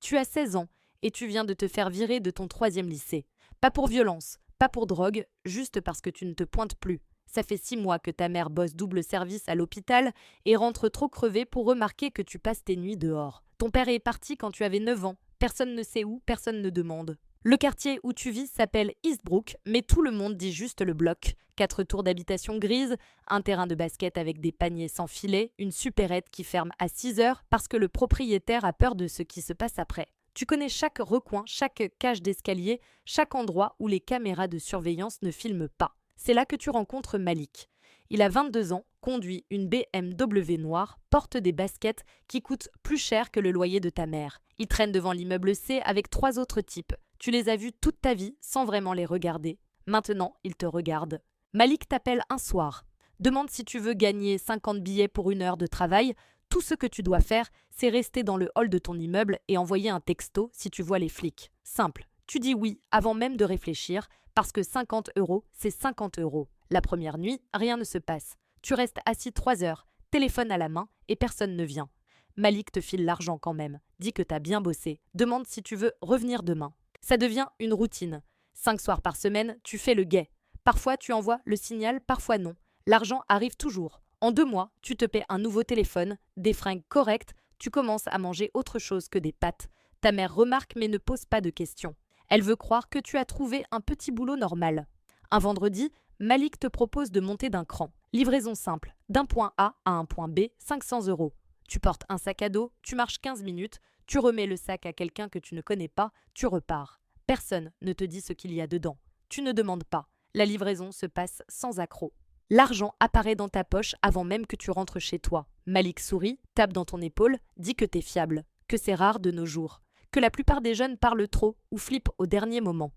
Tu as 16 ans et tu viens de te faire virer de ton 3e lycée. Pas pour violence, pas pour drogue, juste parce que tu ne te pointes plus. Ça fait 6 mois que ta mère bosse double service à l'hôpital et rentre trop crevée pour remarquer que tu passes tes nuits dehors. Ton père est parti quand tu avais 9 ans. Personne ne sait où, personne ne demande. Le quartier où tu vis s'appelle Eastbrook, mais tout le monde dit juste le bloc. 4 tours d'habitation grises, un terrain de basket avec des paniers sans filet, une supérette qui ferme à 6 heures parce que le propriétaire a peur de ce qui se passe après. Tu connais chaque recoin, chaque cage d'escalier, chaque endroit où les caméras de surveillance ne filment pas. C'est là que tu rencontres Malik. Il a 22 ans, conduit une BMW noire, porte des baskets qui coûtent plus cher que le loyer de ta mère. Il traîne devant l'immeuble C avec 3 autres types. Tu les as vus toute ta vie sans vraiment les regarder. Maintenant, il te regarde. Malik t'appelle un soir. Demande si tu veux gagner 50 billets pour 1 heure de travail. Tout ce que tu dois faire, c'est rester dans le hall de ton immeuble et envoyer un texto si tu vois les flics. Simple. Tu dis oui avant même de réfléchir, parce que 50 €, c'est 50 €. La première nuit, rien ne se passe. Tu restes assis 3 heures, téléphone à la main, et personne ne vient. Malik te file l'argent quand même, dit que t'as bien bossé, demande si tu veux revenir demain. Ça devient une routine. 5 soirs par semaine, tu fais le guet. Parfois tu envoies le signal, parfois non. L'argent arrive toujours. En 2 mois, tu te paies un nouveau téléphone, des fringues correctes, tu commences à manger autre chose que des pâtes. Ta mère remarque mais ne pose pas de questions. Elle veut croire que tu as trouvé un petit boulot normal. Un vendredi, Malik te propose de monter d'un cran. Livraison simple, d'un point A à un point B, 500 €. Tu portes un sac à dos, tu marches 15 minutes, tu remets le sac à quelqu'un que tu ne connais pas, tu repars. Personne ne te dit ce qu'il y a dedans. Tu ne demandes pas. La livraison se passe sans accroc. L'argent apparaît dans ta poche avant même que tu rentres chez toi. Malik sourit, tape dans ton épaule, dit que t'es fiable, que c'est rare de nos jours, que la plupart des jeunes parlent trop ou flippent au dernier moment.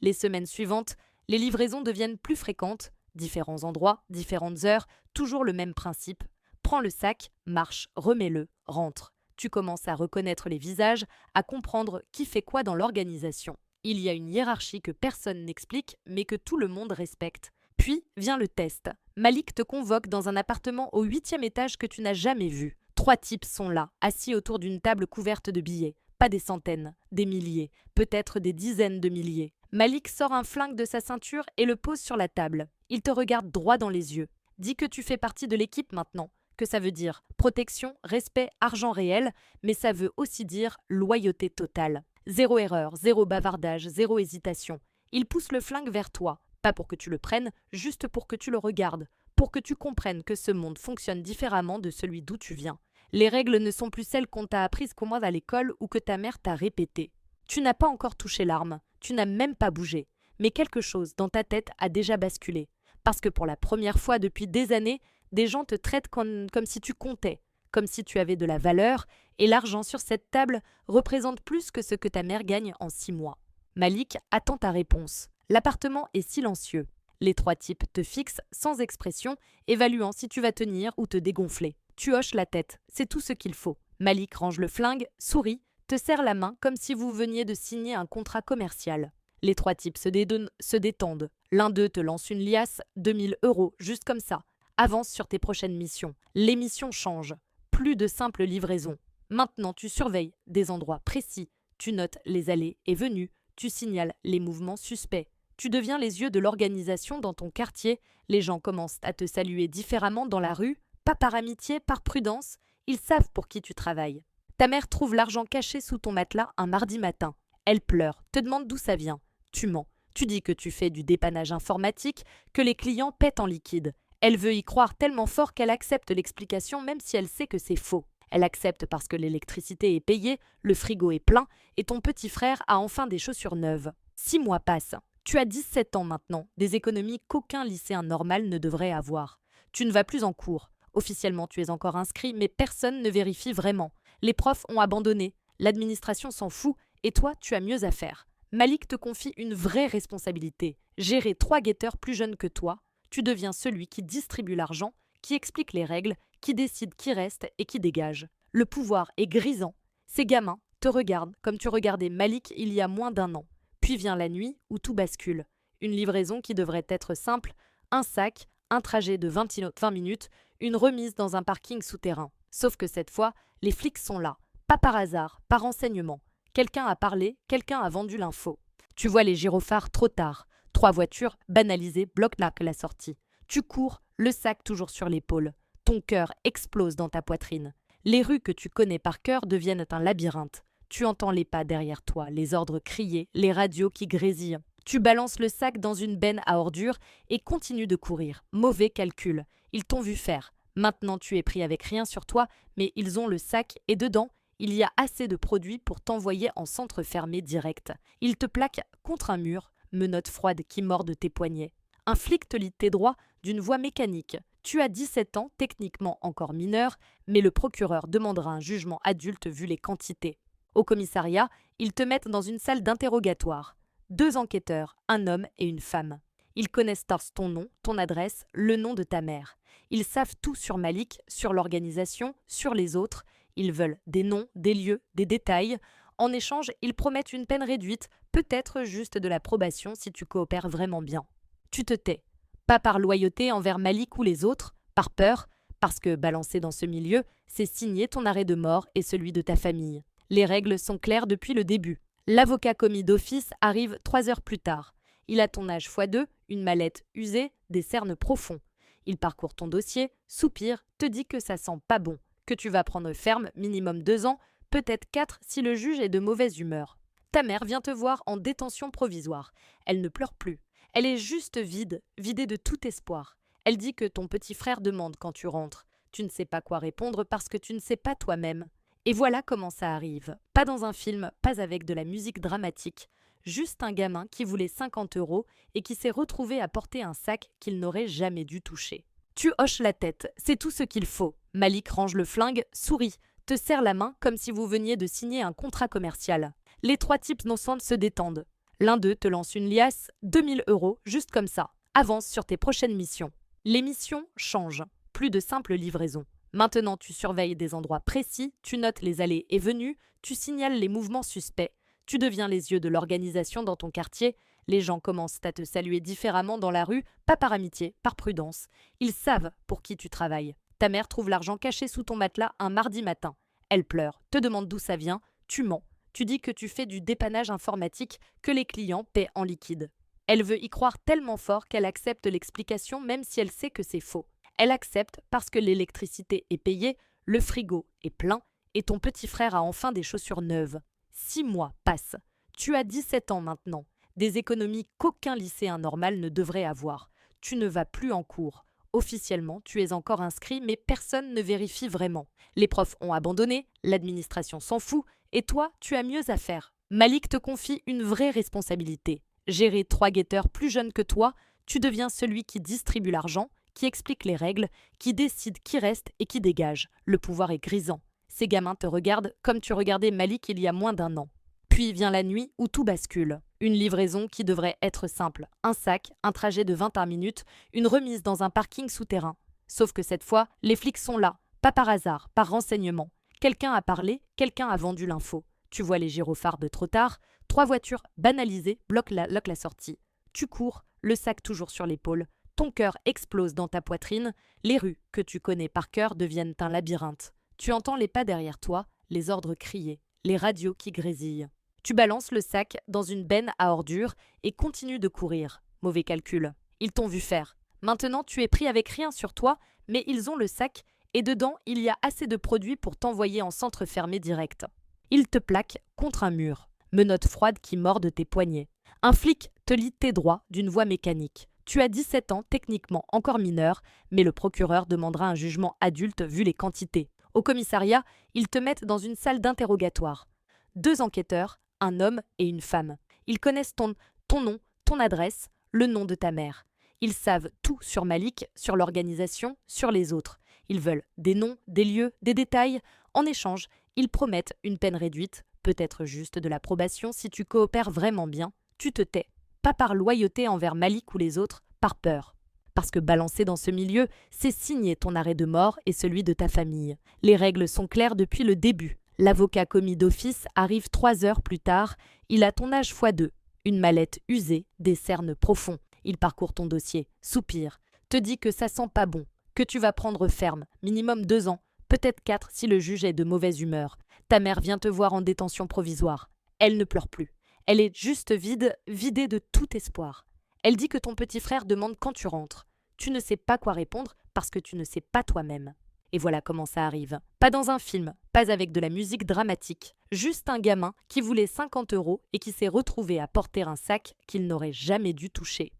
Les semaines suivantes, les livraisons deviennent plus fréquentes, différents endroits, différentes heures, toujours le même principe. Prends le sac, marche, remets-le, rentre. Tu commences à reconnaître les visages, à comprendre qui fait quoi dans l'organisation. Il y a une hiérarchie que personne n'explique, mais que tout le monde respecte. Puis vient le test. Malik te convoque dans un appartement au 8e étage que tu n'as jamais vu. 3 types sont là, assis autour d'une table couverte de billets. Pas des centaines, des milliers, peut-être des dizaines de milliers. Malik sort un flingue de sa ceinture et le pose sur la table. Il te regarde droit dans les yeux. Dit que tu fais partie de l'équipe maintenant. Que ça veut dire protection, respect, argent réel, mais ça veut aussi dire loyauté totale. Zéro erreur, zéro bavardage, zéro hésitation. Il pousse le flingue vers toi. Pas pour que tu le prennes, juste pour que tu le regardes, pour que tu comprennes que ce monde fonctionne différemment de celui d'où tu viens. Les règles ne sont plus celles qu'on t'a apprises qu'au moins à l'école ou que ta mère t'a répétées. Tu n'as pas encore touché l'arme, tu n'as même pas bougé, mais quelque chose dans ta tête a déjà basculé. Parce que pour la première fois depuis des années, des gens te traitent comme si tu comptais, comme si tu avais de la valeur, et l'argent sur cette table représente plus que ce que ta mère gagne en 6 mois. Malik attend ta réponse. L'appartement est silencieux. Les 3 types te fixent sans expression, évaluant si tu vas tenir ou te dégonfler. Tu hoches la tête, c'est tout ce qu'il faut. Malik range le flingue, sourit, te serre la main comme si vous veniez de signer un contrat commercial. Les 3 types se détendent. L'un d'eux te lance une liasse, 2000 €, juste comme ça. Avance sur tes prochaines missions. Les missions changent. Plus de simples livraisons. Maintenant, tu surveilles des endroits précis. Tu notes les allées et venues. Tu signales les mouvements suspects. Tu deviens les yeux de l'organisation dans ton quartier. Les gens commencent à te saluer différemment dans la rue. Pas par amitié, par prudence. Ils savent pour qui tu travailles. Ta mère trouve l'argent caché sous ton matelas un mardi matin. Elle pleure, te demande d'où ça vient. Tu mens. Tu dis que tu fais du dépannage informatique, que les clients pètent en liquide. Elle veut y croire tellement fort qu'elle accepte l'explication même si elle sait que c'est faux. Elle accepte parce que l'électricité est payée, le frigo est plein et ton petit frère a enfin des chaussures neuves. 6 mois passent. Tu as 17 ans maintenant, des économies qu'aucun lycéen normal ne devrait avoir. Tu ne vas plus en cours. Officiellement, tu es encore inscrit, mais personne ne vérifie vraiment. Les profs ont abandonné, l'administration s'en fout et toi, tu as mieux à faire. Malik te confie une vraie responsabilité. Gérer 3 guetteurs plus jeunes que toi, tu deviens celui qui distribue l'argent, qui explique les règles, qui décide qui reste et qui dégage. Le pouvoir est grisant. Ces gamins te regardent comme tu regardais Malik il y a moins d'1 an. Puis vient la nuit où tout bascule. Une livraison qui devrait être simple, un sac, un trajet de 20 minutes, une remise dans un parking souterrain. Sauf que cette fois, les flics sont là. Pas par hasard, par renseignement. quelqu'un a parlé, quelqu'un a vendu l'info. Tu vois les gyrophares trop tard. 3 voitures banalisées bloquent la sortie. Tu cours, le sac toujours sur l'épaule. Ton cœur explose dans ta poitrine. Les rues que tu connais par cœur deviennent un labyrinthe. Tu entends les pas derrière toi, les ordres criés, les radios qui grésillent. Tu balances le sac dans une benne à ordures et continues de courir. Mauvais calcul. Ils t'ont vu faire. Maintenant tu es pris avec rien sur toi, mais ils ont le sac et dedans, il y a assez de produits pour t'envoyer en centre fermé direct. Ils te plaquent contre un mur, menottes froides qui mordent tes poignets. Un flic te lie tes droits d'une voix mécanique. Tu as 17 ans, techniquement encore mineur, mais le procureur demandera un jugement adulte vu les quantités. Au commissariat, ils te mettent dans une salle d'interrogatoire. 2 enquêteurs, un homme et une femme. Ils connaissent tous ton nom, ton adresse, le nom de ta mère. Ils savent tout sur Malik, sur l'organisation, sur les autres. Ils veulent des noms, des lieux, des détails. En échange, ils promettent une peine réduite, peut-être juste de la probation si tu coopères vraiment bien. Tu te tais. Pas par loyauté envers Malik ou les autres, par peur, parce que balancer dans ce milieu, c'est signer ton arrêt de mort et celui de ta famille. Les règles sont claires depuis le début. L'avocat commis d'office arrive 3 heures plus tard. Il a ton âge x2, une mallette usée, des cernes profonds. Il parcourt ton dossier, soupire, te dit que ça sent pas bon, que tu vas prendre ferme minimum 2 ans, peut-être 4 si le juge est de mauvaise humeur. Ta mère vient te voir en détention provisoire. Elle ne pleure plus. Elle est juste vide, vidée de tout espoir. Elle dit que ton petit frère demande quand tu rentres. Tu ne sais pas quoi répondre parce que tu ne sais pas toi-même. Et voilà comment ça arrive. Pas dans un film, pas avec de la musique dramatique. Juste un gamin qui voulait 50 € et qui s'est retrouvé à porter un sac qu'il n'aurait jamais dû toucher. Tu hoches la tête, c'est tout ce qu'il faut. Malik range le flingue, sourit, te serre la main comme si vous veniez de signer un contrat commercial. Les 3 types innocents se détendent. L'un d'eux te lance une liasse, 2000 €, juste comme ça. Avance sur tes prochaines missions. Les missions changent. Plus de simples livraisons. Maintenant, tu surveilles des endroits précis, tu notes les allées et venues, tu signales les mouvements suspects. Tu deviens les yeux de l'organisation dans ton quartier. Les gens commencent à te saluer différemment dans la rue, pas par amitié, par prudence. Ils savent pour qui tu travailles. Ta mère trouve l'argent caché sous ton matelas un mardi matin. Elle pleure, te demande d'où ça vient, tu mens. Tu dis que tu fais du dépannage informatique, que les clients paient en liquide. Elle veut y croire tellement fort qu'elle accepte l'explication même si elle sait que c'est faux. Elle accepte parce que l'électricité est payée, le frigo est plein et ton petit frère a enfin des chaussures neuves. 6 mois passent. Tu as 17 ans maintenant. Des économies qu'aucun lycéen normal ne devrait avoir. Tu ne vas plus en cours. Officiellement, tu es encore inscrit, mais personne ne vérifie vraiment. Les profs ont abandonné, l'administration s'en fout, et toi, tu as mieux à faire. Malik te confie une vraie responsabilité. Gérer 3 guetteurs plus jeunes que toi, tu deviens celui qui distribue l'argent, qui explique les règles, qui décide qui reste et qui dégage. Le pouvoir est grisant. Ces gamins te regardent comme tu regardais Malik il y a moins d'1 an. Puis vient la nuit où tout bascule. Une livraison qui devrait être simple. Un sac, un trajet de 21 minutes, une remise dans un parking souterrain. Sauf que cette fois, les flics sont là. Pas par hasard, par renseignement. Quelqu'un a parlé, quelqu'un a vendu l'info. Tu vois les gyrophares de trop tard. 3 voitures banalisées bloquent la sortie. Tu cours, le sac toujours sur l'épaule. Ton cœur explose dans ta poitrine. Les rues, que tu connais par cœur, deviennent un labyrinthe. Tu entends les pas derrière toi, les ordres criés, les radios qui grésillent. Tu balances le sac dans une benne à ordures et continues de courir. Mauvais calcul. Ils t'ont vu faire. Maintenant, tu es pris avec rien sur toi, mais ils ont le sac et dedans, il y a assez de produits pour t'envoyer en centre fermé direct. Ils te plaquent contre un mur. Menottes froides qui mordent tes poignets. Un flic te lie tes droits d'une voix mécanique. Tu as 17 ans, techniquement encore mineur, mais le procureur demandera un jugement adulte vu les quantités. Au commissariat, ils te mettent dans une salle d'interrogatoire. 2 enquêteurs, un homme et une femme. Ils connaissent ton nom, ton adresse, le nom de ta mère. Ils savent tout sur Malik, sur l'organisation, sur les autres. Ils veulent des noms, des lieux, des détails. En échange, ils promettent une peine réduite, peut-être juste de la probation si tu coopères vraiment bien. Tu te tais. Pas par loyauté envers Malik ou les autres, par peur. Parce que balancer dans ce milieu, c'est signer ton arrêt de mort et celui de ta famille. Les règles sont claires depuis le début. L'avocat commis d'office arrive 3 heures plus tard. Il a ton âge x2, une mallette usée, des cernes profonds. Il parcourt ton dossier, soupire, te dit que ça sent pas bon, que tu vas prendre ferme, minimum 2 ans, peut-être 4 si le juge est de mauvaise humeur. Ta mère vient te voir en détention provisoire. Elle ne pleure plus. Elle est juste vide, vidée de tout espoir. Elle dit que ton petit frère demande quand tu rentres. Tu ne sais pas quoi répondre parce que tu ne sais pas toi-même. Et voilà comment ça arrive. Pas dans un film, pas avec de la musique dramatique. Juste un gamin qui voulait 50 € et qui s'est retrouvé à porter un sac qu'il n'aurait jamais dû toucher.